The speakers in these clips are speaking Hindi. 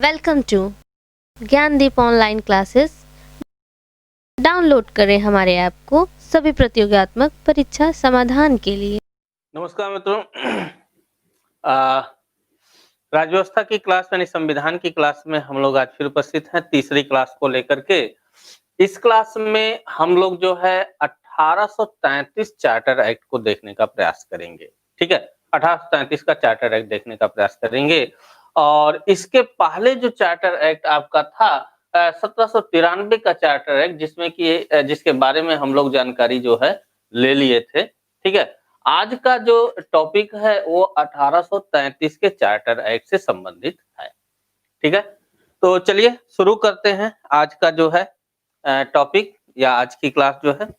Welcome to Gyandeep online classes. Download करें हमारे ऐप को सभी प्रतियोगात्मक परीक्षा समाधान के लिए। नमस्कार मित्रों। राज्यव्यवस्था की क्लास यानी संविधान की क्लास में हम लोग आज फिर उपस्थित हैं तीसरी क्लास को लेकर के। इस क्लास में हम लोग जो है 1833 चार्टर एक्ट को देखने का प्रयास करेंगे। ठीक है, 1833 का चार्टर एक्ट देखने का प्रयास करेंगे। और इसके पहले जो चार्टर एक्ट आपका था 1793 का चार्टर एक्ट, जिसमें कि जिसके बारे में हम लोग जानकारी जो है ले लिए थे। ठीक है, आज का जो टॉपिक है वो 1833 के चार्टर एक्ट से संबंधित है। ठीक है, तो चलिए शुरू करते हैं आज का जो है टॉपिक या आज की क्लास जो है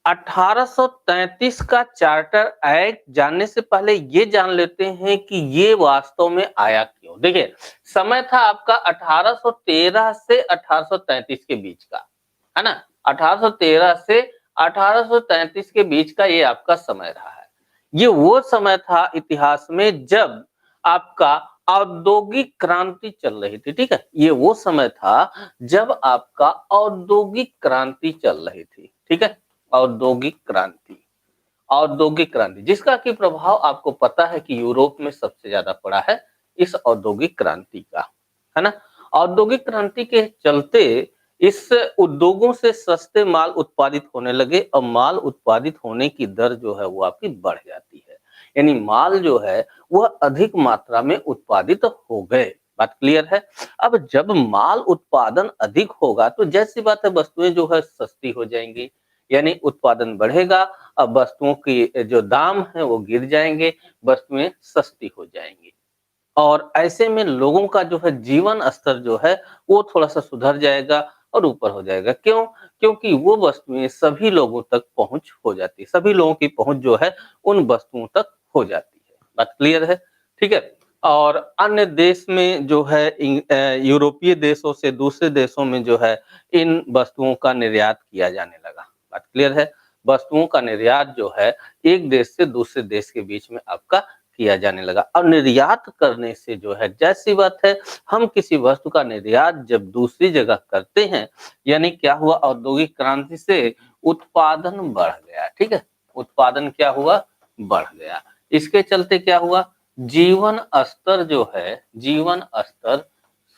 1833 का चार्टर एक्ट। जानने से पहले ये जान लेते हैं कि ये वास्तव में आया क्यों। देखिए, समय था आपका 1813 से 1833 के बीच का, है ना। 1813 से 1833 के बीच का ये आपका समय रहा है। ये वो समय था इतिहास में जब आपका औद्योगिक क्रांति चल रही थी। ठीक है, ये वो समय था जब आपका औद्योगिक क्रांति चल रही थी। ठीक है, औद्योगिक क्रांति, औद्योगिक क्रांति जिसका कि प्रभाव आपको पता है कि यूरोप में सबसे ज्यादा पड़ा है इस औद्योगिक क्रांति का, है ना। औद्योगिक क्रांति के चलते इस उद्योगों से सस्ते माल उत्पादित होने लगे और माल उत्पादित होने की दर जो है वो आपकी बढ़ जाती है, यानी माल जो है वह अधिक मात्रा में उत्पादित हो गए। बात क्लियर है। अब जब माल उत्पादन अधिक होगा तो जैसी बात है वस्तुएं जो है सस्ती हो जाएंगी, यानी उत्पादन बढ़ेगा। अब वस्तुओं की जो दाम है वो गिर जाएंगे, वस्तुएं सस्ती हो जाएंगी और ऐसे में लोगों का जो है जीवन स्तर जो है वो थोड़ा सा सुधर जाएगा और ऊपर हो जाएगा। क्यों? क्योंकि वो वस्तुएं सभी लोगों तक पहुंच हो जाती है, सभी लोगों की पहुंच जो है उन वस्तुओं तक हो जाती है। बात क्लियर है। ठीक है, और अन्य देश में जो है यूरोपीय देशों से दूसरे देशों में जो है इन वस्तुओं का निर्यात किया जाने लगा। बात क्लियर है। वस्तुओं का निर्यात जो है एक देश से दूसरे देश के बीच में आपका किया जाने लगा और निर्यात करने से जो है जैसी बात है हम किसी वस्तु का निर्यात जब दूसरी जगह करते हैं, यानी क्या हुआ, औद्योगिक क्रांति से उत्पादन बढ़ गया। ठीक है, उत्पादन क्या हुआ, बढ़ गया। इसके चलते क्या हुआ, जीवन स्तर जो है, जीवन स्तर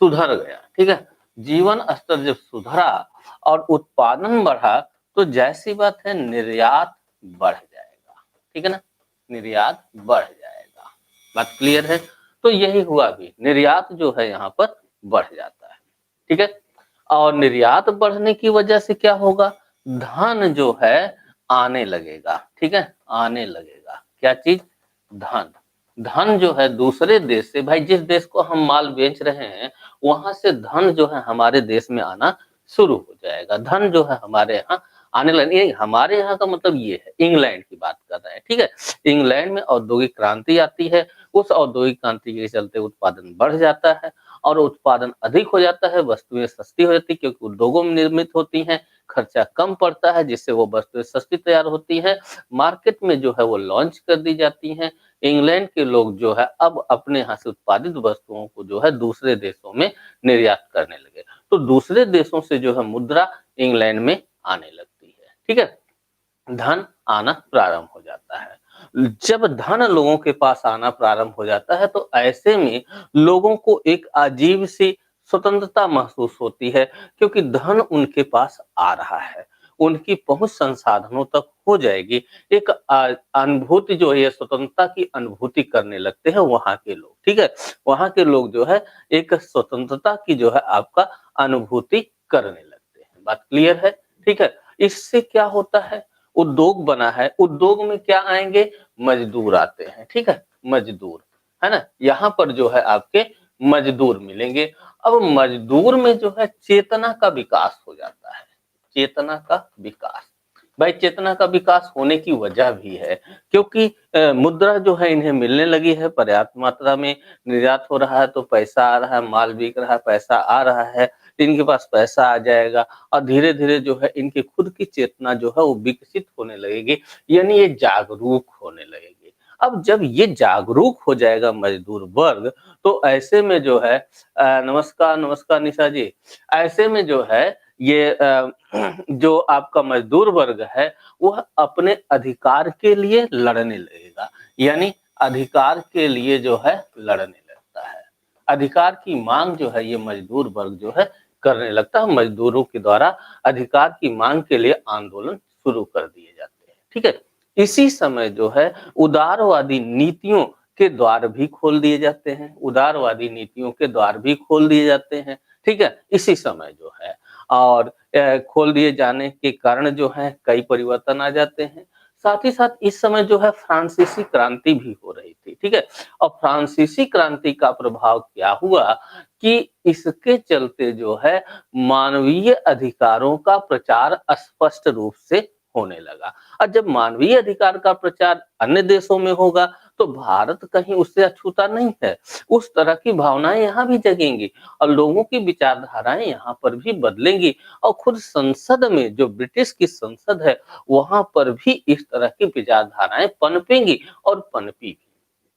सुधर गया। ठीक है, जीवन स्तर जब सुधरा और उत्पादन बढ़ा तो जैसी बात है निर्यात बढ़ जाएगा। ठीक है ना, निर्यात बढ़ जाएगा। बात क्लियर है। तो यही हुआ भी, निर्यात जो है यहाँ पर बढ़ जाता है। ठीक है, और निर्यात बढ़ने की वजह से क्या होगा, धन जो है आने लगेगा। ठीक है, आने लगेगा। क्या चीज, धन। धन जो है दूसरे देश से, भाई जिस देश को हम माल बेच रहे हैं वहां से धन जो है हमारे देश में आना शुरू हो जाएगा। धन जो है हमारे यहाँ आने लगे। हमारे यहाँ का मतलब ये है, इंग्लैंड की बात कर रहे हैं। ठीक है, इंग्लैंड में औद्योगिक क्रांति आती है, उस औद्योगिक क्रांति के चलते उत्पादन बढ़ जाता है और उत्पादन अधिक हो जाता है, वस्तुएं सस्ती हो जाती है क्योंकि उद्योगों में निर्मित होती हैं, खर्चा कम पड़ता है जिससे वो वस्तुएं सस्ती तैयार होती हैं, मार्केट में जो है वो लॉन्च कर दी जाती हैं। इंग्लैंड के लोग जो है अब अपने यहाँ से उत्पादित वस्तुओं को जो है दूसरे देशों में निर्यात करने लगे, तो दूसरे देशों से जो है मुद्रा इंग्लैंड में आने लगती है। ठीक है, धन आना प्रारंभ हो जाता है। जब धन लोगों के पास आना प्रारंभ हो जाता है तो ऐसे में लोगों को एक अजीब सी स्वतंत्रता महसूस होती है क्योंकि धन उनके पास आ रहा है, उनकी पहुंच संसाधनों तक हो जाएगी। एक अनुभूति जो है स्वतंत्रता की अनुभूति करने लगते हैं वहां के लोग। ठीक है, वहां के लोग जो है एक स्वतंत्रता की जो है आपका अनुभूति करने लगते हैं। बात क्लियर है। ठीक है, इससे क्या होता है, उद्योग बना है, उद्योग में क्या आएंगे, मजदूर आते हैं। ठीक है, मजदूर, है ना, यहाँ पर जो है आपके मजदूर मिलेंगे। अब मजदूर में जो है चेतना का विकास हो जाता है, चेतना का विकास। भाई चेतना का विकास होने की वजह भी है क्योंकि मुद्रा जो है इन्हें मिलने लगी है, पर्याप्त मात्रा में निर्यात हो रहा है तो पैसा आ रहा है, माल बिक रहा है, पैसा आ रहा है, इनके पास पैसा आ जाएगा और धीरे धीरे जो है इनकी खुद की चेतना जो है वो विकसित होने लगेगी, यानी ये जागरूक होने लगेगी। अब जब ये जागरूक हो जाएगा मजदूर वर्ग, तो ऐसे में जो है नमस्कार, नमस्कार निशा जी। ऐसे में जो है ये जो आपका मजदूर वर्ग है, वह अपने अधिकार के लिए लड़ने लगेगा। यानी अधिकार के लिए जो है लड़ने लगता है। अधिकार की मांग जो है ये मजदूर वर्ग जो है करने लगता है। मजदूरों के द्वारा अधिकार की मांग के लिए आंदोलन शुरू कर दिए जाते हैं। ठीक है? इसी समय जो है उदारवादी नीतियों के द्वार भी खोल दिए जाते हैं। उदारवादी नीतियों के द्वार भी खोल दिए जाते हैं। ठीक है? इसी समय जो है और खोल दिए जाने के कारण जो है कई परिवर्तन आ जाते हैं। साथ ही साथ इस समय जो है फ्रांसीसी क्रांति भी हो रही थी। ठीक है? और फ्रांसीसी क्रांति का प्रभाव क्या हुआ कि इसके चलते जो है मानवीय अधिकारों का प्रचार स्पष्ट रूप से होने लगा। और जब मानवीय अधिकार का प्रचार अन्य देशों में होगा, तो भारत कहीं उससे अछूता नहीं है। उस तरह की भावनाएं यहाँ भी जगेंगी और लोगों की विचारधाराएं यहाँ पर भी बदलेंगी और खुद संसद में जो ब्रिटिश की संसद है, वहां पर भी इस तरह की विचारधाराएं पनपेंगी और पनपी भी।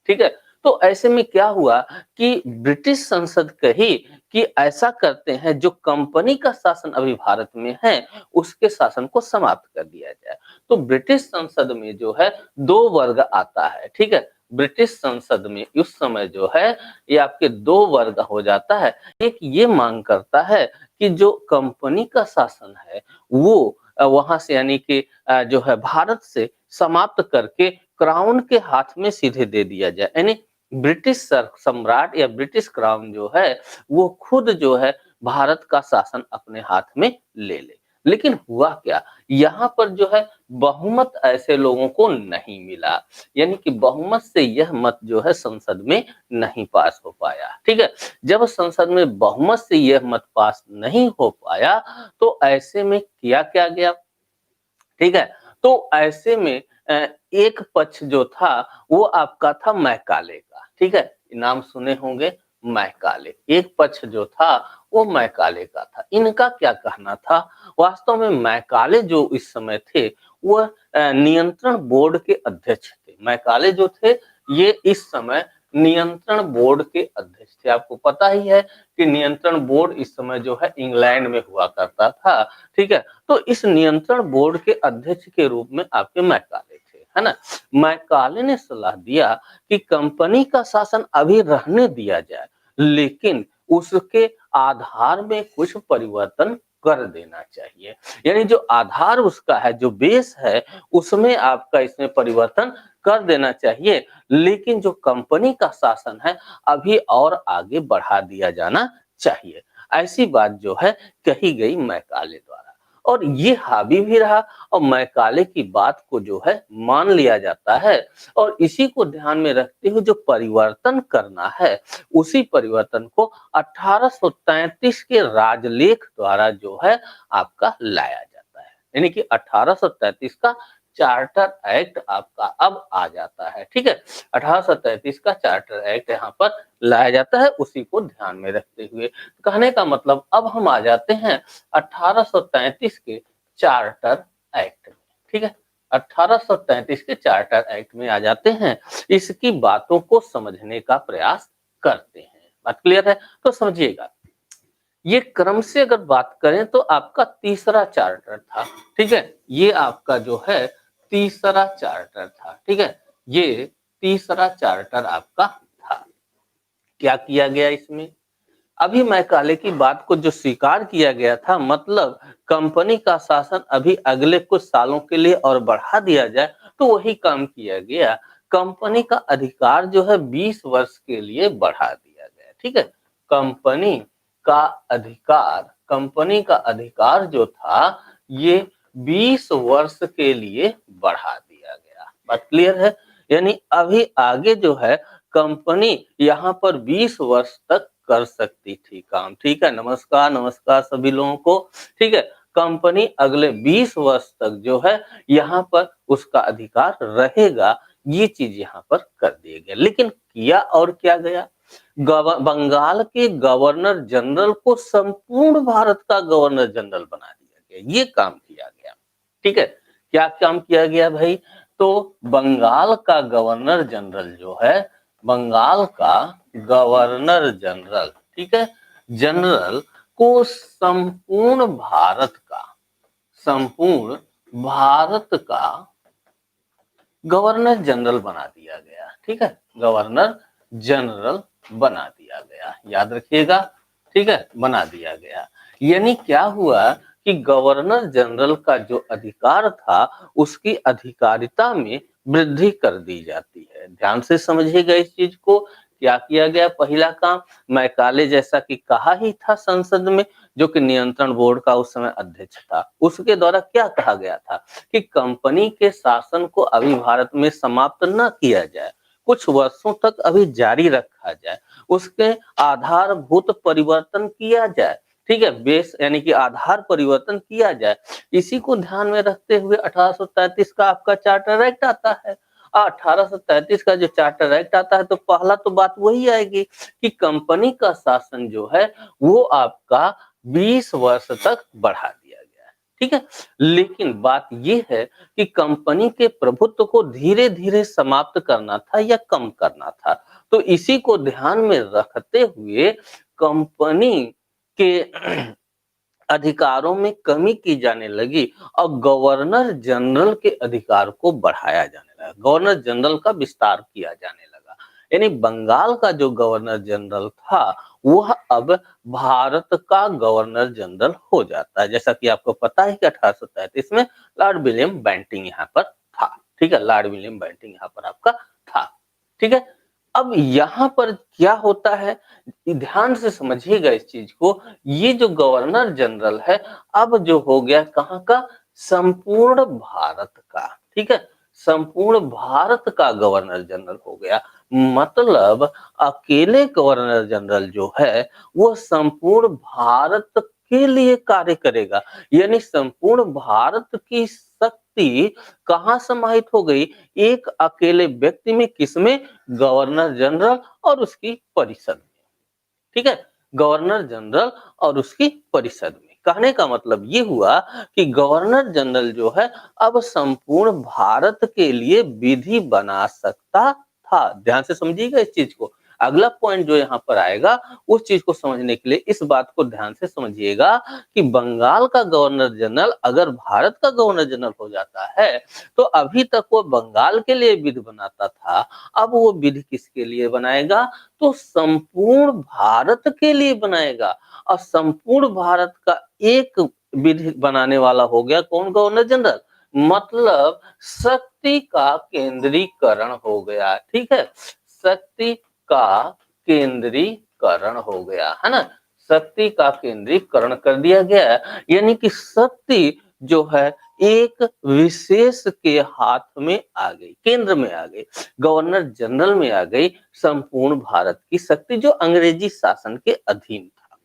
ठीक है? तो ऐसे में क्या हुआ कि ब्रिटिश संसद कही कि ऐसा करते हैं, जो कंपनी का शासन अभी भारत में है, उसके शासन को समाप्त कर दिया जाए। तो ब्रिटिश संसद में जो है 2 वर्ग आता है। ठीक है? ब्रिटिश संसद में उस समय जो है ये आपके 2 वर्ग हो जाता है। एक ये मांग करता है कि जो कंपनी का शासन है वो वहाँ से यानी कि जो है भारत से समाप्त करके क्राउन के हाथ में सीधे दे दिया जाए। यानी ब्रिटिश सम्राट या ब्रिटिश क्राउन जो है वो खुद जो है भारत का शासन अपने हाथ में ले ले। लेकिन हुआ क्या, यहाँ पर जो है बहुमत ऐसे लोगों को नहीं मिला। यानी कि बहुमत से यह मत जो है संसद में नहीं पास हो पाया। ठीक है? जब संसद में बहुमत से यह मत पास नहीं हो पाया, तो ऐसे में किया क्या गया? ठीक है? तो ऐसे में एक पक्ष जो था वो आपका था मैकाले का। ठीक है? नाम सुने होंगे मैकाले। एक पक्ष जो था वो मैकाले का था। इनका क्या कहना था? वास्तव में मैकाले जो इस समय थे वह नियंत्रण बोर्ड के अध्यक्ष थे। मैकाले जो थे ये इस समय नियंत्रण बोर्ड के अध्यक्ष थे। आपको पता ही है कि नियंत्रण बोर्ड इस समय जो है इंग्लैंड में हुआ करता था। ठीक है? तो इस नियंत्रण बोर्ड के अध्यक्ष के रूप में आपके मैकाले थे, है ना? मैकाले ने सलाह दिया कि कंपनी का शासन अभी रहने दिया जाए, लेकिन उसके आधार में कुछ परिवर्तन कर देना चाहिए। यानी जो आधार उसका है, जो बेस है, उसमें आपका इसमें परिवर्तन कर देना चाहिए, लेकिन जो कंपनी का शासन है अभी और आगे बढ़ा दिया जाना चाहिए। ऐसी बात जो है कही गई मैकाले द्वारा और ये हावी भी रहा और मैकाले की बात को जो है मान लिया जाता है और इसी को ध्यान में रखते हुए जो परिवर्तन करना है, उसी परिवर्तन को 1833 के राजलेख द्वारा जो है आपका लाया जाता है। यानी कि 1833 का चार्टर एक्ट आपका अब आ जाता है। ठीक है? 1833 का चार्टर एक्ट यहाँ पर लाया जाता है, उसी को ध्यान में रखते हुए। कहने का मतलब अब हम आ जाते हैं 1833 के चार्टर एक्ट में। ठीक है? 1833 के चार्टर एक्ट में आ जाते हैं, इसकी बातों को समझने का प्रयास करते हैं। बात क्लियर है? तो समझिएगा, ये क्रम से अगर बात करें तो आपका तीसरा चार्टर था। ठीक है? ये आपका जो है तीसरा चार्टर था। ठीक है? ये तीसरा चार्टर आपका था। क्या किया गया इसमें? अभी मैकाले की बात को जो स्वीकार किया गया था, मतलब कंपनी का शासन अभी अगले कुछ सालों के लिए और बढ़ा दिया जाए, तो वही काम किया गया। कंपनी का अधिकार जो है 20 वर्ष के लिए बढ़ा दिया गया। ठीक है? कंपनी का कंपनी का अधिकार जो था ये 20 वर्ष के लिए बढ़ा दिया गया। बात क्लियर है? यानी अभी आगे जो है कंपनी यहाँ पर 20 वर्ष तक कर सकती थी काम। ठीक है? नमस्कार, नमस्कार सभी लोगों को। ठीक है? कंपनी अगले 20 वर्ष तक जो है यहाँ पर उसका अधिकार रहेगा, ये चीज यहाँ पर कर दिया गया। लेकिन किया और क्या गया? बंगाल के गवर्नर जनरल को संपूर्ण भारत का गवर्नर जनरल बना दिया गया। ये काम किया गया। ठीक है? क्या काम किया गया भाई? तो बंगाल का गवर्नर जनरल जो है, बंगाल का गवर्नर जनरल, ठीक है, जनरल को संपूर्ण भारत का गवर्नर जनरल बना दिया गया, ठीक है, गवर्नर जनरल बना दिया गया, याद रखिएगा, ठीक है, बना दिया गया। यानी क्या हुआ कि गवर्नर जनरल का जो अधिकार था उसकी अधिकारिता में वृद्धि कर दी जाती है। ध्यान से समझिएगा इस चीज को। क्या किया गया? पहला काम, मैकाले जैसा कि कहा ही था संसद में, जो कि नियंत्रण बोर्ड का उस समय अध्यक्ष था, उसके द्वारा क्या कहा गया था कि कंपनी के शासन को अभी भारत में समाप्त न किया जाए, कुछ वर्षों तक अभी जारी रखा जाए, उसके आधारभूत परिवर्तन किया जाए, ठीक है, बेस यानी कि आधार परिवर्तन किया जाए। इसी को ध्यान में रखते हुए 1833 का आपका चार्टर एक्ट आता है। 1833 का जो चार्टर एक्ट आता है तो पहला तो बात वही आएगी कि कंपनी का शासन जो है वो आपका 20 वर्ष तक बढ़ा दिया गया है, ठीक है। लेकिन बात ये है कि कंपनी के प्रभुत्व को धीरे धीरे समाप्त करना था या कम करना था, तो इसी को ध्यान में रखते हुए कंपनी के अधिकारों में कमी की जाने लगी और गवर्नर जनरल के अधिकार को बढ़ाया जाने लगा, गवर्नर जनरल का विस्तार किया जाने लगा। यानी बंगाल का जो गवर्नर जनरल था वह अब भारत का गवर्नर जनरल हो जाता है। जैसा कि आपको पता है कि 1833 में लॉर्ड विलियम बेंटिंग यहाँ पर था, ठीक है, लॉर्ड विलियम बेंटिंग यहाँ पर आपका था, ठीक है। अब यहाँ पर क्या होता है, ध्यान से समझिएगा इस चीज को। ये जो गवर्नर जनरल है अब जो हो गया कहाँ का? संपूर्ण भारत का, ठीक है, संपूर्ण भारत का गवर्नर जनरल हो गया। मतलब अकेले गवर्नर जनरल जो है वो संपूर्ण भारत के लिए कार्य करेगा। यानी संपूर्ण भारत की शक्ति कहाँ समाहित हो गई? एक अकेले व्यक्ति में, किसमें? गवर्नर जनरल और उसकी परिषद में, ठीक है, गवर्नर जनरल और उसकी परिषद में। कहने का मतलब ये हुआ कि गवर्नर जनरल जो है अब संपूर्ण भारत के लिए विधि बना सकता था। ध्यान से समझिएगा इस चीज को। अगला पॉइंट जो यहाँ पर आएगा उस चीज को समझने के लिए इस बात को ध्यान से समझिएगा कि बंगाल का गवर्नर जनरल अगर भारत का गवर्नर जनरल हो जाता है तो अभी तक वो बंगाल के लिए विधि बनाता था, अब वो विधि किसके लिए बनाएगा? तो संपूर्ण भारत के लिए बनाएगा। और संपूर्ण भारत का एक विधि बनाने वाला हो गया कौन? Governor general. मतलब शक्ति का केंद्रीकरण हो गया, ठीक है, शक्ति का केंद्रीकरण हो गया, है ना, शक्ति का केंद्रीकरण कर दिया गया। यानी कि शक्ति जो है एक विशेष के हाथ में आ गई, केंद्र में आ गई, गवर्नर जनरल में आ गई संपूर्ण भारत की शक्ति जो अंग्रेजी शासन के अधीन था।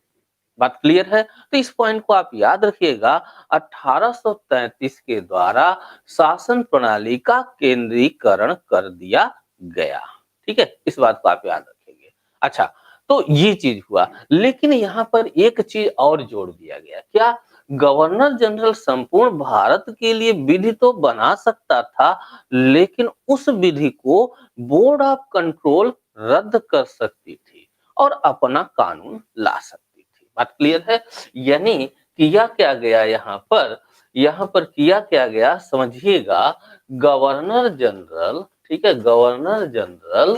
बात क्लियर है? तो इस पॉइंट को आप याद रखिएगा। 1833 के द्वारा शासन प्रणाली का केंद्रीकरण कर दिया गया, ठीक है, इस बात को आप याद रखेंगे। अच्छा, तो ये चीज हुआ, लेकिन यहाँ पर एक चीज और जोड़ दिया गया। क्या? गवर्नर जनरल संपूर्ण भारत के लिए विधि तो बना सकता था, लेकिन उस विधि को बोर्ड ऑफ कंट्रोल रद्द कर सकती थी और अपना कानून ला सकती थी। बात क्लियर है? यानी किया क्या गया यहाँ पर? यहाँ पर किया क्या गया समझिएगा। गवर्नर जनरल, ठीक है, गवर्नर जनरल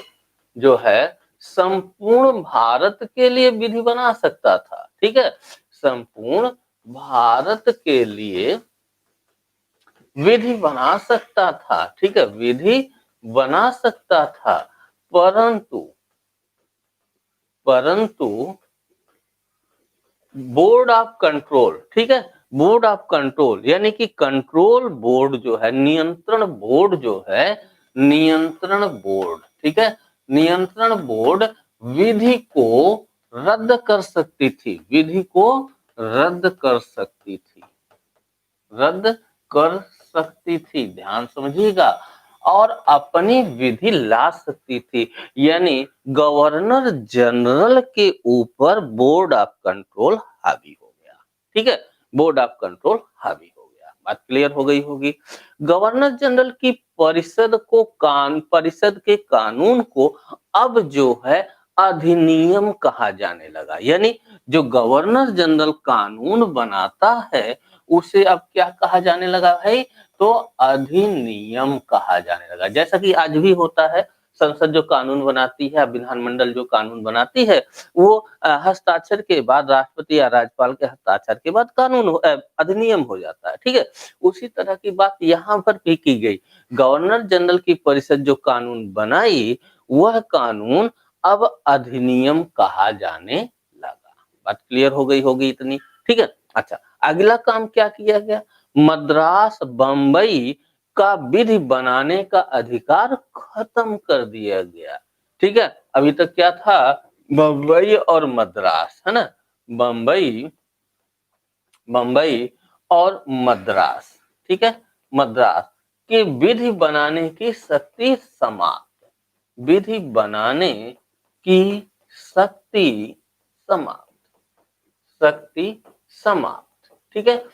जो है संपूर्ण भारत के लिए विधि बना सकता था, ठीक है, संपूर्ण भारत के लिए विधि बना सकता था, ठीक है, विधि बना सकता था, परंतु बोर्ड ऑफ कंट्रोल, ठीक है, बोर्ड ऑफ कंट्रोल यानी कि कंट्रोल बोर्ड जो है, नियंत्रण बोर्ड जो है, नियंत्रण बोर्ड, ठीक है, नियंत्रण बोर्ड विधि को रद्द कर सकती थी, विधि को रद्द कर सकती थी, रद्द कर सकती थी, ध्यान समझिएगा, और अपनी विधि ला सकती थी। यानी गवर्नर जनरल के ऊपर बोर्ड ऑफ कंट्रोल हावी हो गया, ठीक है, बोर्ड ऑफ कंट्रोल हावी हो गया। बात क्लियर हो गई होगी। गवर्नर जनरल की परिषद के कानून को अब जो है अधिनियम कहा जाने लगा। यानी जो गवर्नर जनरल कानून बनाता है उसे अब क्या कहा जाने लगा भाई? तो अधिनियम कहा जाने लगा। जैसा कि आज भी होता है, संसद जो कानून बनाती है, विधानमंडल जो कानून बनाती है, वो हस्ताक्षर के बाद, राष्ट्रपति या राज्यपाल के हस्ताक्षर के बाद अधिनियम हो जाता है। ठीक है, उसी तरह की बात यहाँ पर भी की गई। गवर्नर जनरल की परिषद जो कानून बनाई, वह कानून अब अधिनियम कहा जाने लगा। बात क्लियर हो गई होगी इतनी। ठीक है, अच्छा, अगला काम क्या किया गया? मद्रास बंबई का विधि बनाने का अधिकार खत्म कर दिया गया। ठीक है, अभी तक क्या था? बंबई और मद्रास, है ना? बंबई बंबई और मद्रास, ठीक है, मद्रास की विधि बनाने की शक्ति समाप्त। विधि बनाने की शक्ति समाप्त। शक्ति समाप्त, ठीक है,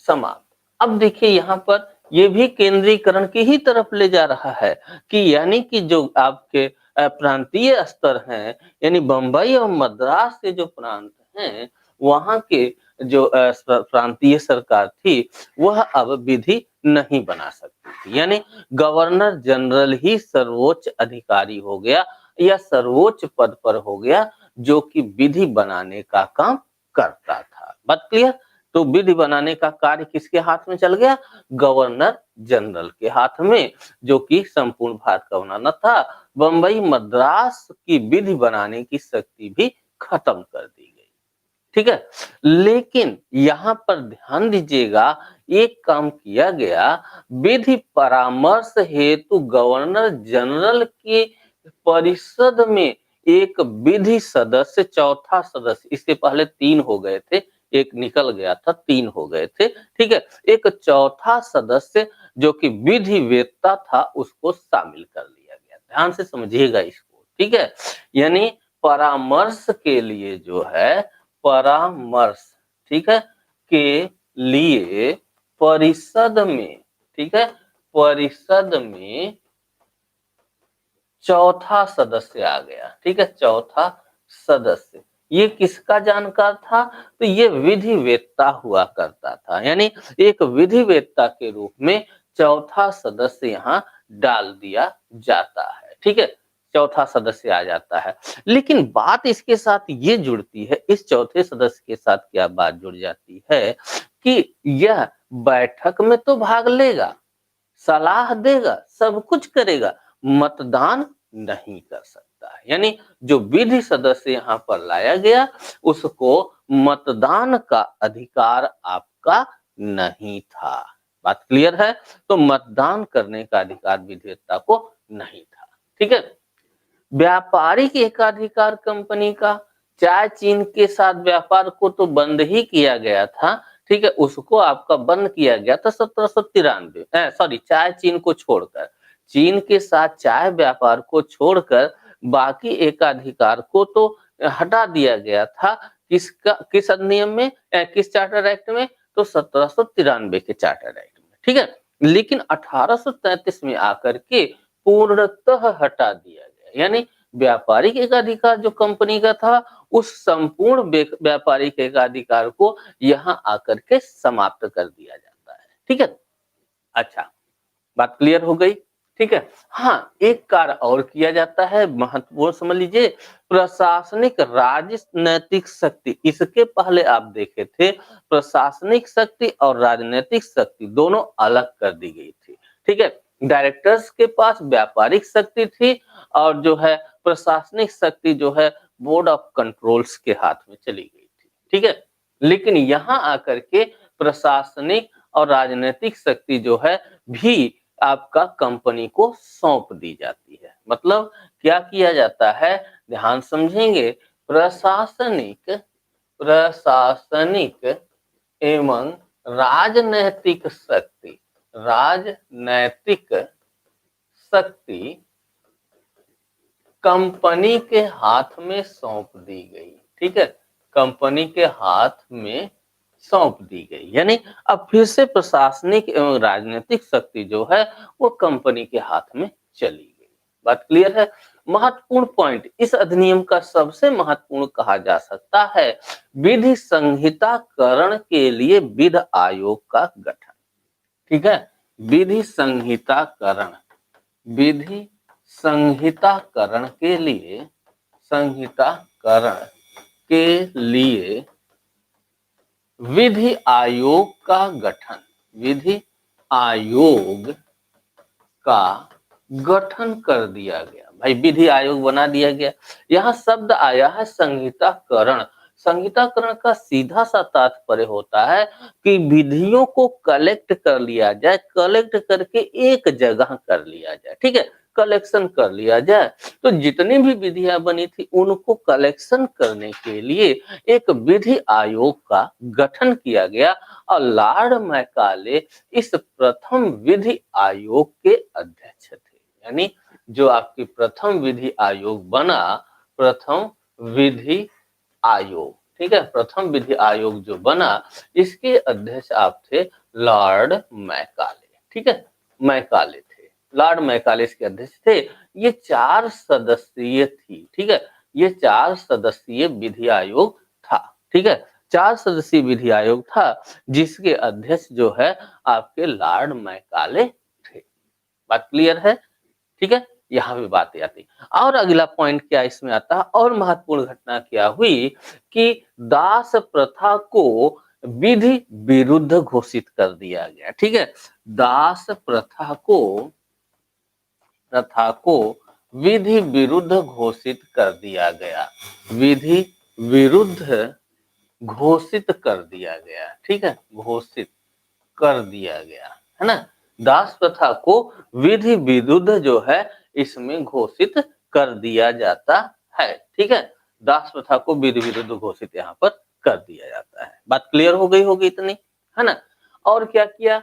समाप्त। अब देखिए यहाँ पर ये भी केंद्रीकरण की ही तरफ ले जा रहा है कि यानी कि जो आपके प्रांतीय स्तर हैं, यानी बंबई और मद्रास के जो प्रांत हैं, वहाँ के जो प्रांतीय सरकार थी, वह अब विधि नहीं बना सकती थी। यानी गवर्नर जनरल ही सर्वोच्च अधिकारी हो गया या सर्वोच्च पद पर हो गया, जो कि विधि बनाने का काम करता था। बात क्लियर? तो विधि बनाने का कार्य किसके हाथ में चल गया? गवर्नर जनरल के हाथ में, जो कि संपूर्ण भारत का बनाना था। बंबई मद्रास की विधि बनाने की शक्ति भी खत्म कर दी गई। ठीक है, लेकिन यहाँ पर ध्यान दीजिएगा, एक काम किया गया। विधि परामर्श हेतु गवर्नर जनरल की परिषद में एक विधि सदस्य, चौथा सदस्य, इससे पहले 3 हो गए थे, एक निकल गया था, 3 हो गए थे। ठीक है, एक चौथा सदस्य जो कि विधि वेत्ता था, उसको शामिल कर लिया गया। ध्यान से समझिएगा इसको। ठीक है, यानी परामर्श के लिए जो है, परामर्श, ठीक है, के लिए परिषद में, ठीक है, परिषद में चौथा सदस्य आ गया। ठीक है, चौथा सदस्य ये किसका जानकार था? तो ये विधि वेत्ता हुआ करता था। यानी एक विधि वेत्ता के रूप में चौथा सदस्य यहाँ डाल दिया जाता है। ठीक है, चौथा सदस्य आ जाता है। लेकिन बात इसके साथ ये जुड़ती है, इस चौथे सदस्य के साथ क्या बात जुड़ जाती है कि यह बैठक में तो भाग लेगा, सलाह देगा, सब कुछ करेगा, मतदान नहीं कर सकता है। यानी जो विधि सदस्य यहाँ पर लाया गया, उसको मतदान का अधिकार आपका नहीं था। बात क्लियर है? तो मतदान करने का अधिकार विधेयता को नहीं था। ठीक है, व्यापारिक एकाधिकार कंपनी का, चाय चीन के साथ व्यापार को तो बंद ही किया गया था। ठीक है, उसको आपका बंद किया गया था 1793, सॉरी, चाय चीन को छोड़कर, चीन के साथ चाय व्यापार को छोड़कर बाकी एकाधिकार को तो हटा दिया गया था। किस अधिनियम में, किस चार्टर एक्ट में? तो 1793 के चार्टर एक्ट में। ठीक है, लेकिन 1833 में आकर के पूर्णतः हटा दिया गया। यानी व्यापारिक एकाधिकार जो कंपनी का था, उस संपूर्ण व्यापारिक एकाधिकार को यहाँ आकर के समाप्त कर दिया जाता है। ठीक है, अच्छा, बात क्लियर हो गई। ठीक है, हाँ, एक कार्य और किया जाता है, महत्वपूर्ण समझ लीजिए, प्रशासनिक राजनैतिक शक्ति। इसके पहले आप देखे थे, प्रशासनिक शक्ति और राजनीतिक शक्ति दोनों अलग कर दी गई थी। ठीक है, डायरेक्टर्स के पास व्यापारिक शक्ति थी और जो है प्रशासनिक शक्ति जो है बोर्ड ऑफ कंट्रोल्स के हाथ में चली गई थी। ठीक है, लेकिन यहाँ आकर के प्रशासनिक और राजनीतिक शक्ति जो है भी आपका कंपनी को सौंप दी जाती है। मतलब क्या किया जाता है, ध्यान समझेंगे, प्रशासनिक प्रशासनिक एवं राजनैतिक शक्ति, राजनैतिक शक्ति कंपनी के हाथ में सौंप दी गई। ठीक है, कंपनी के हाथ में सौंप दी गई। यानी अब फिर से प्रशासनिक एवं राजनीतिक शक्ति जो है वो कंपनी के हाथ में चली गई। बात क्लियर है? महत्वपूर्ण पॉइंट, इस अधिनियम का सबसे महत्वपूर्ण कहा जा सकता है विधि संहिताकरण के लिए विधि आयोग का गठन। ठीक है, विधि संहिताकरण, विधि संहिताकरण के लिए, संहिताकरण के लिए विधि आयोग का गठन, विधि आयोग का गठन कर दिया गया। भाई विधि आयोग बना दिया गया। यहाँ शब्द आया है संहिताकरण। संहिताकरण का सीधा सा तात्पर्य होता है कि विधियों को कलेक्ट कर लिया जाए, कलेक्ट करके एक जगह कर लिया जाए। ठीक है, कलेक्शन कर लिया जाए। तो जितनी भी विधियां बनी थी उनको कलेक्शन करने के लिए एक विधि आयोग का गठन किया गया और लॉर्ड मैकाले इस प्रथम विधि आयोग के अध्यक्ष थे। यानी जो आपकी प्रथम विधि आयोग बना, प्रथम विधि आयोग, ठीक है, प्रथम विधि आयोग जो बना इसके अध्यक्ष आप थे लॉर्ड मैकाले। ठीक है, मैकाले थे, लॉर्ड मैकाले इसके अध्यक्ष थे। ये 4 सदस्यीय थी। ठीक है, ये 4 सदस्यीय विधि आयोग था। ठीक है, 4 सदस्यीय विधि आयोग था जिसके अध्यक्ष जो है आपके लॉर्ड मैकाले थे। बात क्लियर है? ठीक है, यहाँ भी बात आती। और अगला पॉइंट क्या इसमें आता है, और महत्वपूर्ण घटना क्या हुई कि दास प्रथा को विधि विरुद्ध घोषित कर दिया गया। ठीक है, दास प्रथा को विधि विरुद्ध घोषित कर दिया गया, विधि विरुद्ध घोषित कर दिया गया। ठीक है, घोषित कर दिया गया, है ना। दास प्रथा को विधि विरुद्ध जो है इसमें घोषित कर दिया जाता है। ठीक है, दास प्रथा को विधि विरुद्ध घोषित यहाँ पर कर दिया जाता है। बात क्लियर हो गई होगी इतनी, है ना। और क्या किया,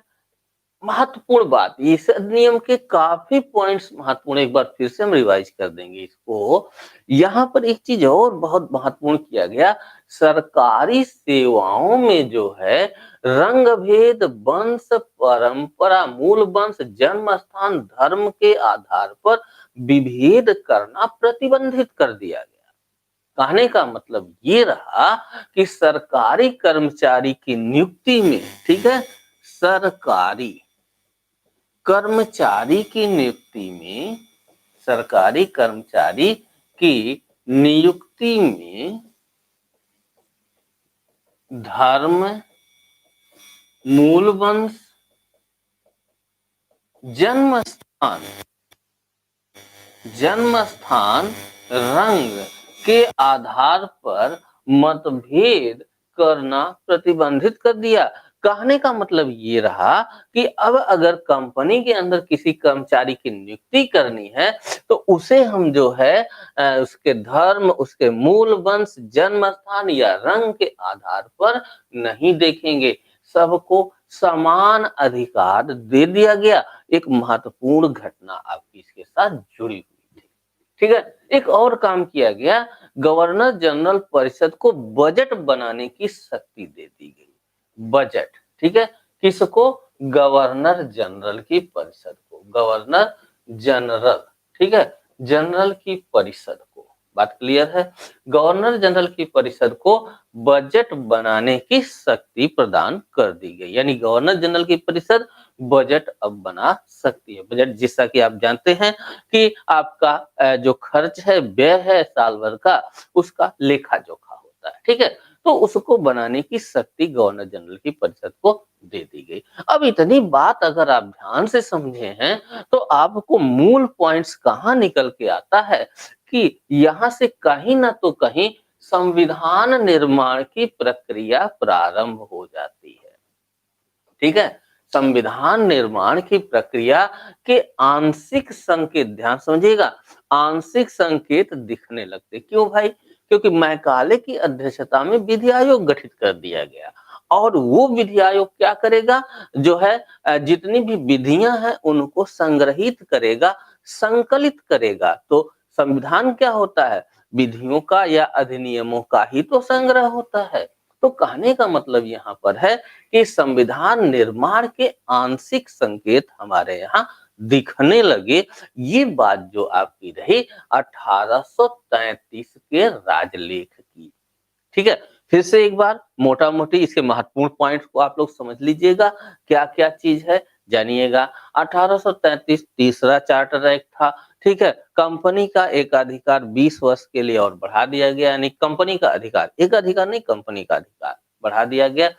महत्वपूर्ण बात, इस अधिनियम के काफी पॉइंट्स महत्वपूर्ण, एक बार फिर से हम रिवाइज कर देंगे इसको। यहाँ पर एक चीज और बहुत महत्वपूर्ण किया गया, सरकारी सेवाओं में जो है रंग भेद, वंश, परंपरा, मूल वंश, जन्म स्थान, धर्म के आधार पर विभेद करना प्रतिबंधित कर दिया गया। कहने का मतलब ये रहा कि सरकारी कर्मचारी की नियुक्ति में, ठीक है, सरकारी कर्मचारी की नियुक्ति में, सरकारी कर्मचारी की नियुक्ति में धर्म, मूल वंश, जन्म स्थान, रंग के आधार पर मतभेद करना प्रतिबंधित कर दिया। कहने का मतलब ये रहा कि अब अगर कंपनी के अंदर किसी कर्मचारी की नियुक्ति करनी है तो उसे हम जो है उसके धर्म, उसके मूल वंश, जन्म स्थान या रंग के आधार पर नहीं देखेंगे, सबको समान अधिकार दे दिया गया। एक महत्वपूर्ण घटना आपकी इसके साथ जुड़ी हुई थी। ठीक है, एक और काम किया गया, गवर्नर जनरल परिषद को बजट बनाने की शक्ति दे दी गई। बजट, ठीक है, किसको, गवर्नर जनरल की परिषद को, गवर्नर जनरल, ठीक है, जनरल की परिषद को। बात क्लियर है, गवर्नर जनरल की परिषद को बजट बनाने की शक्ति प्रदान कर दी गई। यानी गवर्नर जनरल की परिषद बजट अब बना सकती है। बजट जैसा कि आप जानते हैं कि आपका जो खर्च है, व्यय है साल भर का, उसका लेखा जोखा होता है। ठीक है, तो उसको बनाने की शक्ति गवर्नर जनरल की परिषद को दे दी गई। अब इतनी बात अगर आप ध्यान से समझे हैं तो आपको मूल पॉइंट्स कहाँ निकल के आता है कि यहाँ से कहीं ना तो कहीं संविधान निर्माण की प्रक्रिया प्रारंभ हो जाती है। ठीक है, संविधान निर्माण की प्रक्रिया के आंशिक संकेत, ध्यान समझिएगा, आंशिक संकेत दिखने लगते। क्यों भाई? क्योंकि मैकाले की अध्यक्षता में विधि आयोग गठित कर दिया गया और वो विधि आयोग क्या करेगा, जो है जितनी भी विधियां हैं उनको संग्रहित करेगा, संकलित करेगा। तो संविधान क्या होता है, विधियों का या अधिनियमों का ही तो संग्रह होता है। तो कहने का मतलब यहाँ पर है कि संविधान निर्माण के आंशिक संकेत हमारे यहाँ दिखने लगे। ये बात जो आपकी रही 1833 के राजलेख की। ठीक है, फिर से एक बार मोटा-मोटी इसके महत्वपूर्ण पॉइंट्स को आप लोग समझ लीजिएगा, क्या-क्या चीज़ है जानिएगा। 1833 तीसरा चार्टर एक्ट था, ठीक है? कंपनी का एकाधिकार 20 वर्ष के लिए और बढ़ा दिया गया, यानी कंपनी का अधिकार, एक अधिकार नहीं कंपनी का अधिकार बढ़ा दिया गया।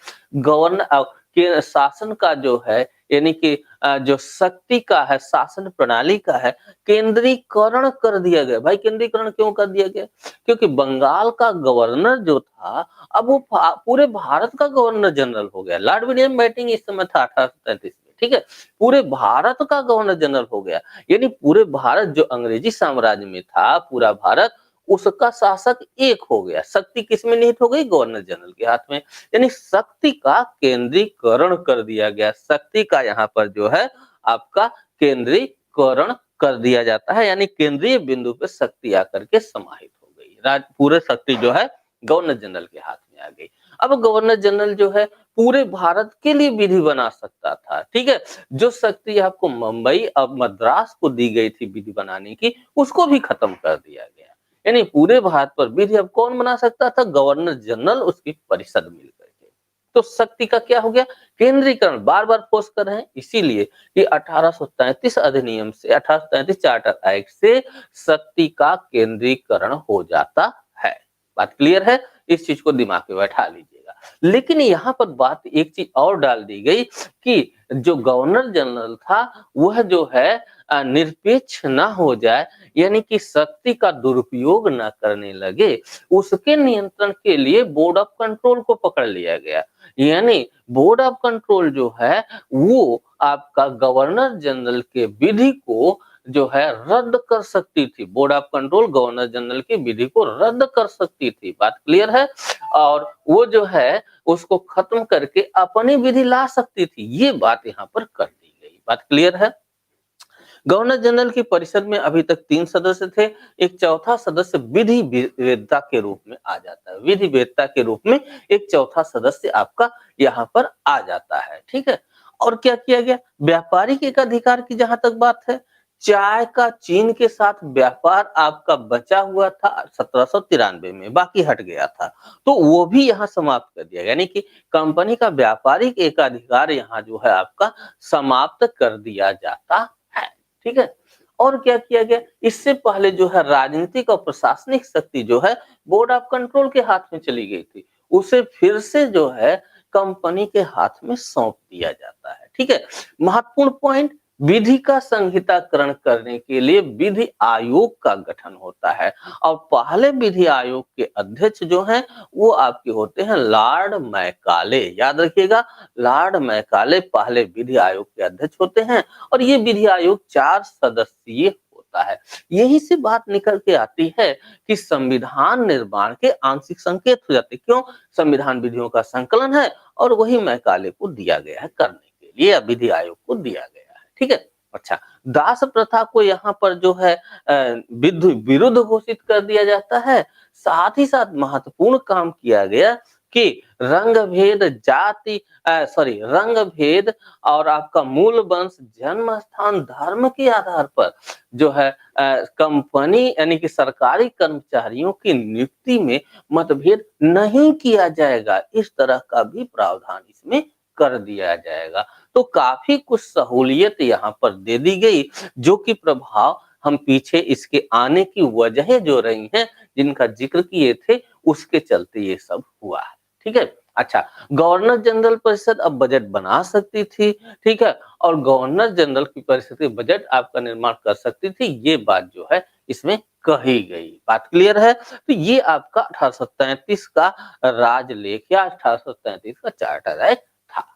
के शासन का जो है यानी कि जो शक्ति का है, शासन प्रणाली का है, केंद्रीकरण कर दिया गया। भाई केंद्रीकरण क्यों कर दिया गया? क्योंकि बंगाल का गवर्नर जो था अब वो पूरे भारत का गवर्नर जनरल हो गया। लॉर्ड विलियम बेंटिंक इस समय था 1833 में, ठीक है? पूरे भारत का गवर्नर जनरल हो गया, यानी पूरे भारत जो अंग्रेजी साम्राज्य में था, पूरा भारत उसका शासक एक हो गया। शक्ति किसमें निहित हो गई? गवर्नर जनरल के हाथ में। यानी शक्ति का केंद्रीकरण कर दिया गया। शक्ति का यहाँ पर जो है आपका केंद्रीकरण कर दिया जाता है, यानी केंद्रीय बिंदु पे शक्ति आकर के समाहित हो गई। पूरे शक्ति जो है गवर्नर जनरल के हाथ में आ गई। अब गवर्नर जनरल जो है पूरे भारत के लिए विधि बना सकता था, ठीक है? जो शक्ति आपको मुंबई और मद्रास को दी गई थी विधि बनाने की, उसको भी खत्म कर दिया गया। यानी पूरे भारत पर विधि अब कौन बना सकता था? गवर्नर जनरल, उसकी परिषद मिल करके। तो शक्ति का क्या हो गया? केंद्रीकरण। बार-बार फोर्स कर रहे हैं इसीलिए कि 1833 अधिनियम से 1833 चार्टर एक्ट से शक्ति का केंद्रीकरण हो जाता है। बात क्लियर है? इस चीज को दिमाग में बैठा लीजिएगा। लेकिन यहाँ पर बात एक चीज और डाल दी गई कि जो गवर्नर जनरल था वह जो है निरपेक्ष ना हो जाए, यानी कि शक्ति का दुरुपयोग ना करने लगे, उसके नियंत्रण के लिए बोर्ड ऑफ कंट्रोल को पकड़ लिया गया। यानी बोर्ड ऑफ कंट्रोल जो है वो आपका गवर्नर जनरल के विधि को जो है रद्द कर सकती थी। Board of control governor general की विधि को रद्द कर सकती थी। बात क्लियर है? और वो जो है उसको खत्म करके अपनी विधि ला सकती थी। ये बात यहाँ पर कर दी गई। बात क्लियर है? गवर्नर जनरल की परिषद में अभी तक 3 सदस्य थे। एक चौथा सदस्य विधि वेदता के रूप में आ जाता है। विधि वेदता के रूप में एक चौथा सदस्य आपका यहाँ पर आ जाता है, ठीक है? और क्या किया गया? व्यापारिक एकाधिकार की जहां तक बात है, चाय का चीन के साथ व्यापार आपका बचा हुआ था 1793 में, बाकी हट गया था। तो वो भी यहाँ समाप्त कर दिया गया, यानी कि कंपनी का व्यापारिक एकाधिकार यहाँ जो है आपका समाप्त कर दिया जाता है। ठीक है? और क्या किया गया? इससे पहले जो है राजनीतिक और प्रशासनिक शक्ति जो है बोर्ड ऑफ कंट्रोल के हाथ में चली गई थी, उसे फिर से जो है कंपनी के हाथ में सौंप दिया जाता है। ठीक है? महत्वपूर्ण पॉइंट, विधि का संहिताकरण करने के लिए विधि आयोग का गठन होता है और पहले विधि आयोग के अध्यक्ष जो हैं वो आपके होते हैं लॉर्ड मैकाले। याद रखिएगा, लॉर्ड मैकाले पहले विधि आयोग के अध्यक्ष होते हैं और ये विधि आयोग 4 सदस्यीय होता है। यही से बात निकल के आती है कि संविधान निर्माण के आंशिक संकेत हो जाते। क्यों? संविधान विधियों का संकलन है और वही मैकाले को दिया गया है करने के लिए, या विधि आयोग को दिया गया है। ठीक है? अच्छा, दास प्रथा को यहाँ पर जो है विरुद्ध घोषित कर दिया जाता है। साथ ही साथ महत्वपूर्ण काम किया गया कि रंग भेद, रंग भेद और आपका मूल वंश, जन्म स्थान, धर्म के आधार पर जो है कंपनी यानी कि सरकारी कर्मचारियों की नियुक्ति में मतभेद नहीं किया जाएगा। इस तरह का भी प्रावधान इसमें कर दिया जाएगा। तो काफी कुछ सहूलियत यहाँ पर दे दी गई, जो कि प्रभाव हम पीछे इसके आने की वजहें जो रही हैं, जिनका जिक्र किए थे, उसके चलते ये सब हुआ है। ठीक है? अच्छा, गवर्नर जनरल परिषद अब बजट बना सकती थी, ठीक है? और गवर्नर जनरल की परिषद के बजट आपका निर्माण कर सकती थी, ये बात जो है इसमें कही गई। बात क्लियर है? तो ये आपका 1833 का राजलेख या 1833 का चार्टर एक्ट था।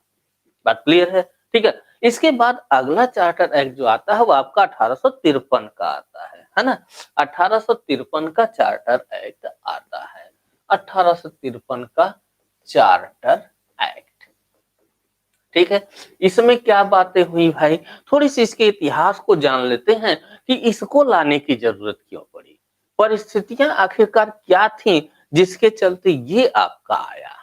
बात क्लियर है? ठीक है? इसके बाद अगला चार्टर एक्ट जो आता है वो आपका 1853 का आता है ना? 1853 का चार्टर एक्ट आता है। 1853 का चार्टर एक्ट, ठीक है? इसमें क्या बातें हुई भाई? थोड़ी सी इसके इतिहास को जान लेते हैं कि इसको लाने की जरूरत क्यों पड़ी, परिस्थितियां आखिरकार क्या थी जिसके चलते ये आपका आया।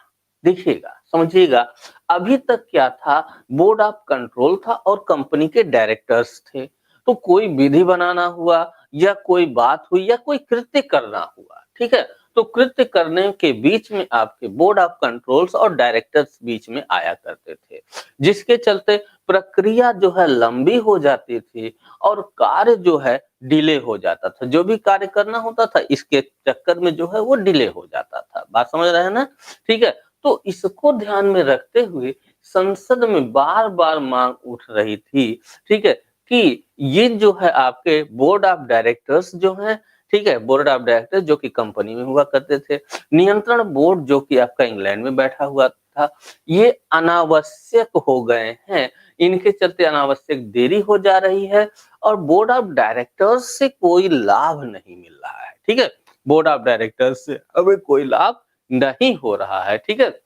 देखिएगा, समझिएगा, अभी तक क्या था, बोर्ड ऑफ कंट्रोल था और कंपनी के डायरेक्टर्स थे। तो कोई विधि बनाना हुआ या कोई बात हुई या कोई कृत्य करना हुआ, ठीक है? तो कृत्य करने के बीच में आपके बोर्ड ऑफ कंट्रोल्स और डायरेक्टर्स बीच में आया करते थे, जिसके चलते प्रक्रिया जो है लंबी हो जाती थी और कार्य जो है डिले हो जाता था। जो भी कार्य करना होता था इसके चक्कर में जो है वो डिले हो जाता था। बात समझ रहे हैं ना? ठीक है? तो इसको ध्यान में रखते हुए संसद में बार-बार मांग उठ रही थी, ठीक है? कि ये जो है आपके बोर्ड ऑफ डायरेक्टर्स जो हैं, ठीक है? बोर्ड ऑफ डायरेक्टर्स जो कि कंपनी में हुआ करते थे, नियंत्रण बोर्ड जो कि आपका इंग्लैंड में बैठा हुआ था, ये अनावश्यक हो गए हैं। इनके चलते अनावश्यक देरी हो जा रही है और बोर्ड ऑफ डायरेक्टर्स से कोई लाभ नहीं मिल रहा है, ठीक है? बोर्ड ऑफ डायरेक्टर्स से हमें कोई लाभ नहीं हो रहा है, ठीक है?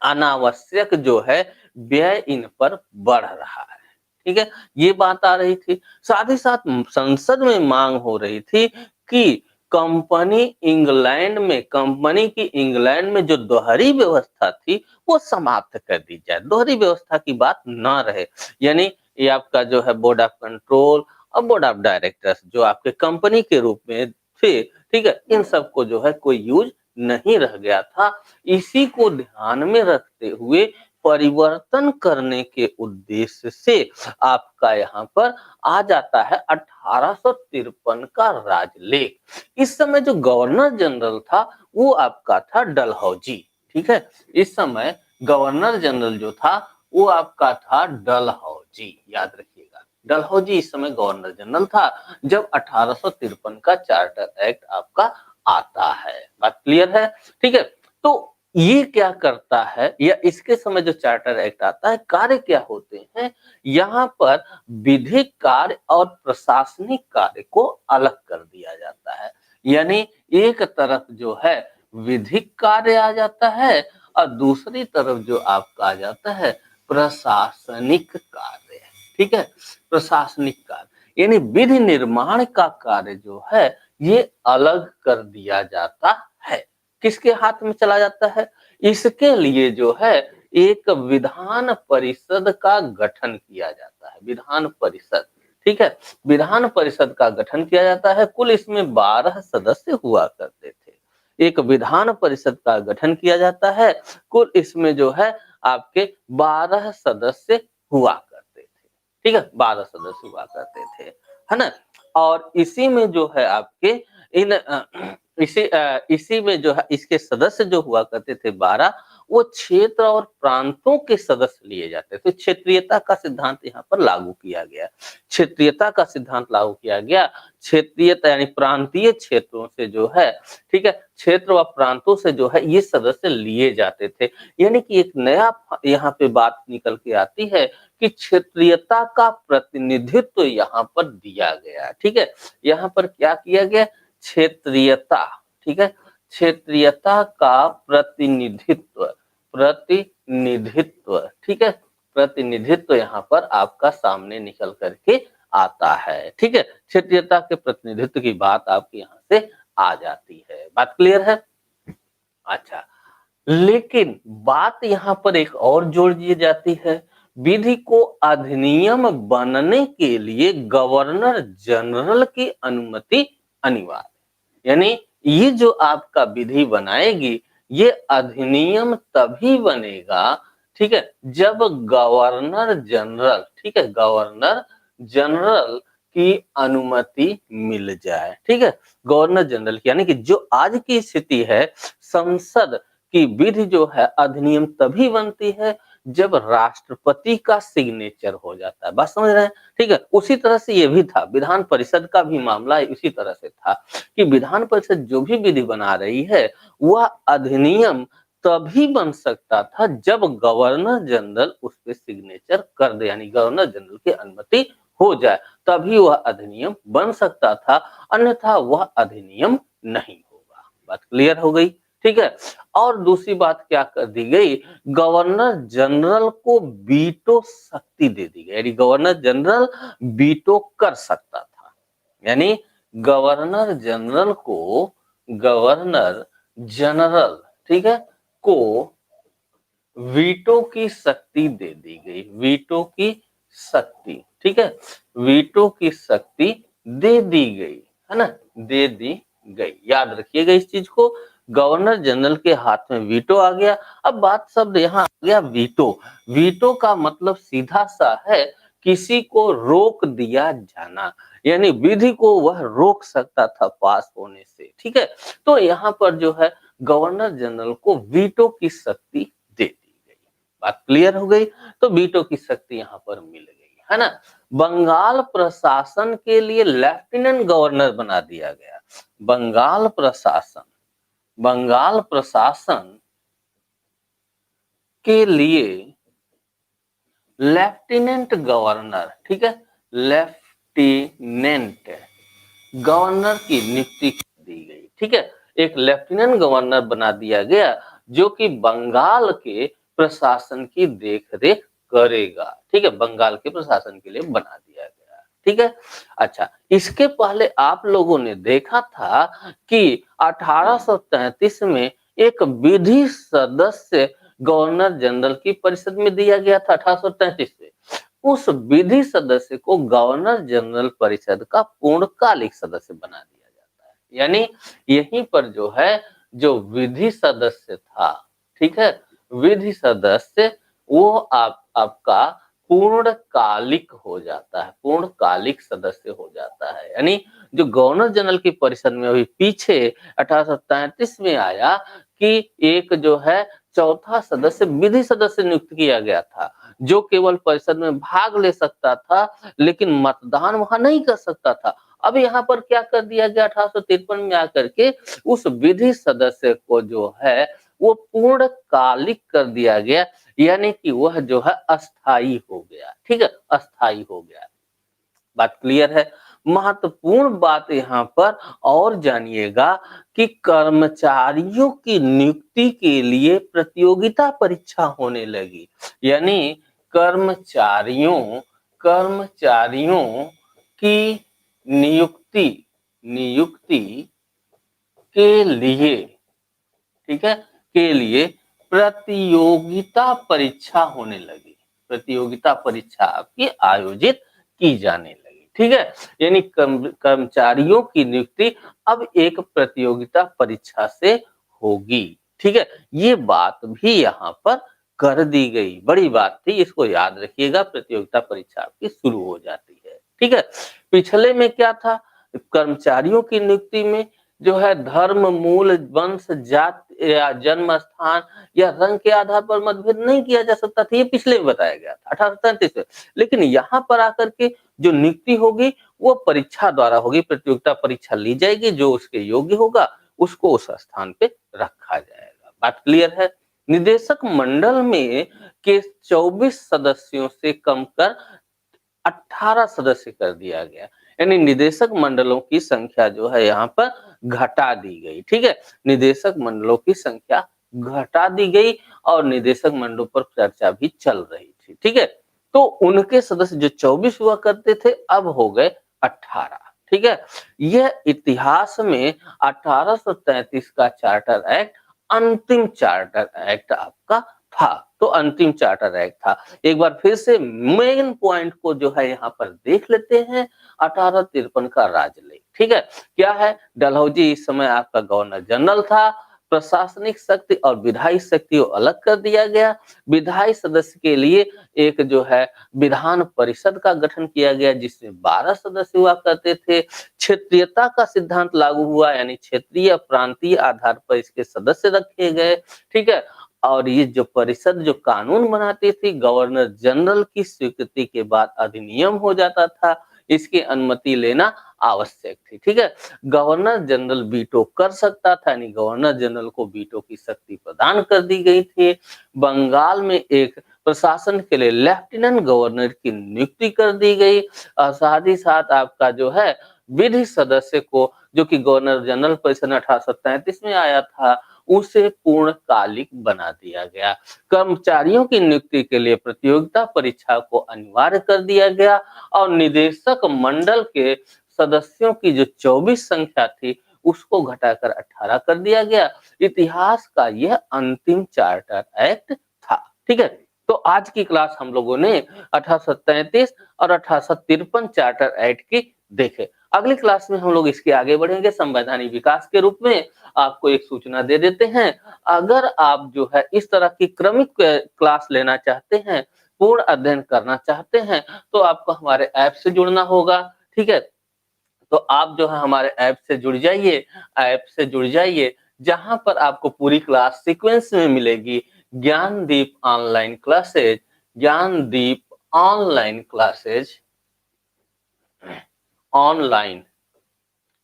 अनावश्यक जो है व्यय इन पर बढ़ रहा है, ठीक है? ये बात आ रही थी। साथ ही साथ संसद में मांग हो रही थी कि कंपनी की इंग्लैंड में जो दोहरी व्यवस्था थी, वो समाप्त कर दी जाए। दोहरी व्यवस्था की बात ना रहे। यानी ये आपका जो है बोर्ड ऑफ कंट्रोल और बोर्ड ऑफ डायरेक्टर्स जो आपके कंपनी के रूप में थे, ठीक है? इन सबको जो है कोई यूज़ नहीं रह गया था। इसी को ध्यान में रखते हुए परिवर्तन करने के उद्देश्य से आपका यहाँ पर आ जाता है 1853 का राजलेख। इस समय जो गवर्नर जनरल था वो आपका था डलहौजी, ठीक है? इस समय गवर्नर जनरल जो था वो आपका था डलहौजी, याद रखिएगा। डलहौजी इस समय गवर्नर जनरल था जब 1853 का चार्टर एक्ट आपका आता है। बात क्लियर है? ठीक है? तो ये क्या करता है या इसके समय जो चार्टर एक्ट आता है, कार्य क्या होते हैं? यहाँ पर विधिक कार्य और प्रशासनिक कार्य को अलग कर दिया जाता है। यानी एक तरफ जो है विधिक कार्य आ जाता है और दूसरी तरफ जो आपका आ जाता है प्रशासनिक कार्य, ठीक है? प्रशासनिक कार्य यानी विधि निर्माण का कार्य जो है ये अलग कर दिया जाता है। किसके हाथ में चला जाता है? इसके लिए जो है एक विधान परिषद का गठन किया जाता है। विधान परिषद, ठीक है? विधान परिषद का गठन किया जाता है। कुल इसमें 12 सदस्य हुआ करते थे। एक विधान परिषद का गठन किया जाता है। कुल इसमें जो है आपके 12 सदस्य हुआ करते थे। ठीक है? 12 सदस्य हुआ करते थे, है ना? और इसी में जो है आपके इसी में जो है इसके सदस्य जो हुआ करते थे 12, वो क्षेत्र और प्रांतों के सदस्य लिए जाते थे। क्षेत्रीयता का सिद्धांत यहाँ पर लागू किया गया। क्षेत्रीयता का सिद्धांत लागू किया गया। क्षेत्रीयता यानी प्रांतीय क्षेत्रों से जो है, ठीक है? क्षेत्र व प्रांतों से जो है ये सदस्य लिए जाते थे। यानी कि एक नया यहाँ पे बात निकल के आती है कि क्षेत्रीयता का प्रतिनिधित्व यहाँ पर दिया गया, ठीक है? यहाँ पर क्या किया गया? क्षेत्रीयता, ठीक है? क्षेत्रीयता का प्रतिनिधित्व, प्रतिनिधित्व, ठीक है? प्रतिनिधित्व यहाँ पर आपका सामने निकल करके आता है, ठीक है? क्षेत्रीयता के प्रतिनिधित्व की बात आपकी यहाँ से आ जाती है। बात क्लियर है? अच्छा, लेकिन बात यहाँ पर एक और जोड़ दी जाती है। विधि को अधिनियम बनने के लिए गवर्नर जनरल की अनुमति अनिवार्य। यानी ये जो आपका विधि बनाएगी, ये अधिनियम तभी बनेगा, ठीक है? जब गवर्नर जनरल, ठीक है? गवर्नर जनरल की अनुमति मिल जाए, ठीक है? गवर्नर जनरल की यानी कि जो आज की स्थिति है, संसद की विधि जो है अधिनियम तभी बनती है जब राष्ट्रपति का सिग्नेचर हो जाता है। बात समझ रहे हैं? ठीक है? उसी तरह से ये भी था, विधान परिषद का भी मामला इसी तरह से था कि विधान परिषद जो भी विधि बना रही है, वह अधिनियम तभी बन सकता था जब गवर्नर जनरल उस पे सिग्नेचर कर दे, यानी गवर्नर जनरल की अनुमति हो जाए, तभी वह अधिनियम बन सकता था, अन्यथा वह अधिनियम नहीं होगा। बात क्लियर हो गई? ठीक है? और दूसरी बात क्या कर दी गई? गवर्नर जनरल को वीटो शक्ति दे दी गई, यानी गवर्नर जनरल वीटो कर सकता था। यानी गवर्नर जनरल, ठीक है, को वीटो की शक्ति दे दी गई, वीटो की शक्ति, ठीक है, वीटो की शक्ति दे दी गई, है ना, दे दी गई। याद रखिएगा इस चीज को, गवर्नर जनरल के हाथ में वीटो आ गया। अब बात शब्द यहाँ आ गया वीटो। वीटो का मतलब सीधा सा है किसी को रोक दिया जाना, यानी विधि को वह रोक सकता था पास होने से, ठीक है। तो यहाँ पर जो है गवर्नर जनरल को वीटो की शक्ति दे दी गई। बात क्लियर हो गई। तो वीटो की शक्ति यहाँ पर मिल गई, है ना। बंगाल प्रशासन के लिए लेफ्टिनेंट गवर्नर बना दिया गया। बंगाल प्रशासन, बंगाल प्रशासन के लिए लेफ्टिनेंट गवर्नर, ठीक है, लेफ्टिनेंट गवर्नर की नियुक्ति दी गई, ठीक है। एक लेफ्टिनेंट गवर्नर बना दिया गया जो कि बंगाल के प्रशासन की देखरेख करेगा, ठीक है, बंगाल के प्रशासन के लिए बना दिया गया, ठीक है। अच्छा, इसके पहले आप लोगों ने देखा था कि 1833 में एक विधि सदस्य गवर्नर जनरल की परिषद में दिया गया था 1833 से। उस विधि सदस्य को गवर्नर जनरल परिषद का पूर्णकालिक सदस्य बना दिया जाता है। यानी यहीं पर जो है जो विधि सदस्य था, ठीक है, विधि सदस्य वो आपका पूर्णकालिक हो जाता है, पूर्णकालिक सदस्य हो जाता है। यानी जो गवर्नर जनरल की परिषद में अभी पीछे 1833 में आया कि एक जो है चौथा सदस्य विधि सदस्य नियुक्त किया गया था, जो केवल परिषद में भाग ले सकता था लेकिन मतदान वहां नहीं कर सकता था। अब यहाँ पर क्या कर दिया गया 1853 में आकर के उस विधि सदस्य को जो है वो पूर्णकालिक कर दिया गया, यानी कि वह जो है अस्थाई हो गया, ठीक है, अस्थाई हो गया। बात क्लियर है। महत्वपूर्ण बात यहाँ पर और जानिएगा कि कर्मचारियों की नियुक्ति के लिए प्रतियोगिता परीक्षा होने लगी। यानी कर्मचारियों कर्मचारियों की नियुक्ति नियुक्ति के लिए, ठीक है, के लिए प्रतियोगिता परीक्षा होने लगी। प्रतियोगिता परीक्षा आपकी आयोजित की जाने लगी, ठीक है। यानी कर्मचारियों की नियुक्ति अब एक प्रतियोगिता परीक्षा से होगी, ठीक है। ये बात भी यहाँ पर कर दी गई, बड़ी बात थी, इसको याद रखिएगा। प्रतियोगिता परीक्षा आपकी शुरू हो जाती है, ठीक है। पिछले में क्या था, कर्मचारियों की नियुक्ति में जो है धर्म, मूल, वंश, जाति या जन्म स्थान या रंग के आधार पर मतभेद नहीं किया जा सकता था, ये पिछले में बताया गया था 1833 में। लेकिन यहाँ पर आकर के जो नियुक्ति होगी वो परीक्षा द्वारा होगी, प्रतियोगिता परीक्षा ली जाएगी, जो उसके योग्य होगा उसको उस स्थान पे रखा जाएगा। बात क्लियर है। निदेशक मंडल में के 24 सदस्यों से कम कर 18 सदस्य कर दिया गया। यानी निदेशक मंडलों की संख्या जो है यहाँ पर घटा दी गई, ठीक है। निदेशक मंडलों की संख्या घटा दी गई और निदेशक मंडलों पर चर्चा भी चल रही थी, ठीक है। तो उनके सदस्य जो 24 हुआ करते थे अब हो गए 18, ठीक है। यह इतिहास में 1833 का चार्टर एक्ट अंतिम चार्टर एक्ट आपका था। तो अंतिम चार्टर एक्ट था। एक बार फिर से मेन पॉइंट को जो है यहाँ पर देख लेते हैं। 1853 का राजलेख, ठीक है, क्या है, डलहौजी इस समय आपका गवर्नर जनरल था। प्रशासनिक शक्ति और विधायी शक्ति को अलग कर दिया गया। विधायी सदस्य के लिए एक जो है विधान परिषद का गठन किया गया जिसमें 12 सदस्य हुआ करते थे। क्षेत्रीयता का सिद्धांत लागू हुआ, यानी क्षेत्रीय प्रांतीय आधार पर इसके सदस्य रखे गए, ठीक है। और ये जो परिषद जो कानून बनाती थी गवर्नर जनरल की स्वीकृति के बाद अधिनियम हो जाता था, इसकी अनुमति लेना आवश्यक थी, ठीक है। गवर्नर जनरल वीटो कर सकता था, यानी गवर्नर जनरल को वीटो की शक्ति प्रदान कर दी गई थी। बंगाल में एक प्रशासन के लिए लेफ्टिनेंट गवर्नर की नियुक्ति कर दी गई और साथ ही साथ आपका जो है विधि सदस्य को, जो कि गवर्नर जनरल परिषद 1833 में आया था, उसे पूर्णकालिक बना दिया गया। कर्मचारियों की नियुक्ति के लिए प्रतियोगिता परीक्षा को अनिवार्य कर दिया गया और निदेशक मंडल के सदस्यों की जो 24 संख्या थी उसको घटाकर 18 कर दिया गया। इतिहास का यह अंतिम चार्टर एक्ट था। ठीक है? तो आज की क्लास हम लोगों ने 1833 और 1853 चार्टर एक्ट की देखे। अगली क्लास में हम लोग इसके आगे बढ़ेंगे संवैधानिक विकास के रूप में। आपको एक सूचना दे देते हैं, अगर आप जो है इस तरह की क्रमिक क्लास लेना चाहते हैं, पूर्ण अध्ययन करना चाहते हैं, तो आपको हमारे ऐप से जुड़ना होगा, ठीक है? तो आप जो है हमारे ऐप से जुड़ जाइए, जहाँ पर आपको पूरी क्लास सीक्वेंस में मिलेगी। Gyandeep online classes, Gyandeep online classes, online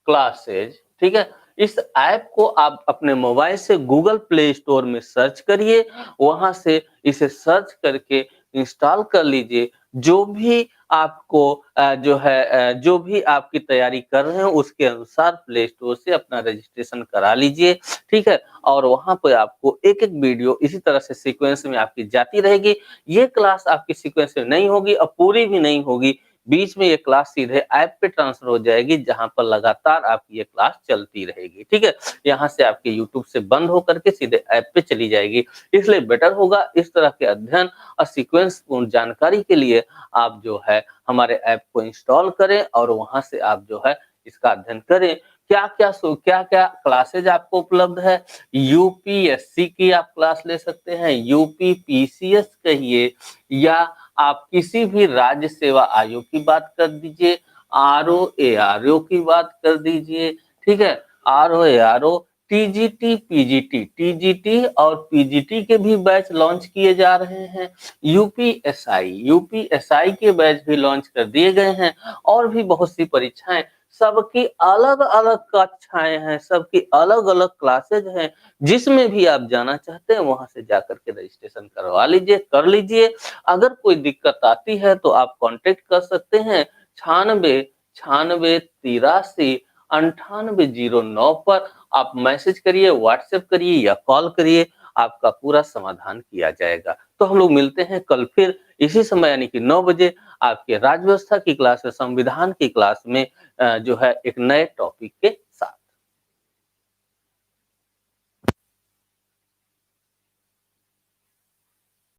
classes, ठीक है? इस ऐप को आप अपने मोबाइल से गूगल प्ले स्टोर में सर्च करिए, वहाँ से इसे सर्च करके इंस्टॉल कर लीजिए। जो भी आपको जो भी आपकी तैयारी कर रहे हैं उसके अनुसार प्ले स्टोर से अपना रजिस्ट्रेशन करा लीजिए, ठीक है? और वहाँ पे आपको एक-एक वीडियो इसी तरह से सीक्वेंस में आपकी जाती रहेगी। ये क्लास आपकी सीक्वेंस में नहीं होगी और पूरी भी नहीं होगी, बीच में ये क्लास सीधे ऐप पे ट्रांसफर हो जाएगी, जहाँ पर लगातार आपकी ये क्लास चलती रहेगी, ठीक है? यहाँ से आपके यूट्यूब से बंद होकर के सीधे ऐप पे चली जाएगी। इसलिए बेटर होगा इस तरह के अध्ययन और सीक्वेंस पूर्ण जानकारी के लिए आप जो है हमारे ऐप को इंस्टॉल करें और वहाँ से आप जो है इसका अध्ययन करें। क्या-क्या क्लासेज आपको उपलब्ध है? यूपीएससी की आप क्लास ले सकते हैं, यूपी पीसीएस कहिए या आप किसी भी राज्य सेवा आयोग की बात कर दीजिए, आरओ, एआरओ की बात कर दीजिए, ठीक है? RO, ARO, TGT, PGT, TGT और पीजीटी के भी बैच लॉन्च किए जा रहे हैं। यूपीएसआई के बैच भी लॉन्च कर दिए गए हैं और भी बहुत सी परीक्षाएं, सबकी अलग-अलग कक्षाएं हैं, सबकी अलग-अलग क्लासेज हैं। जिसमें भी आप जाना चाहते हैं वहां से जाकर के रजिस्ट्रेशन करवा लीजिए, कर लीजिए। अगर कोई दिक्कत आती है तो आप कांटेक्ट कर सकते हैं 96 96 83 9809 पर। आप मैसेज करिए, व्हाट्सएप करिए या कॉल करिए, आपका पूरा समाधान किया जाएगा। तो हम लोग मिलते हैं कल फिर इसी समय यानी कि 9 बजे आपके राज्य व्यवस्था की क्लास में, संविधान की क्लास में जो है एक नए टॉपिक के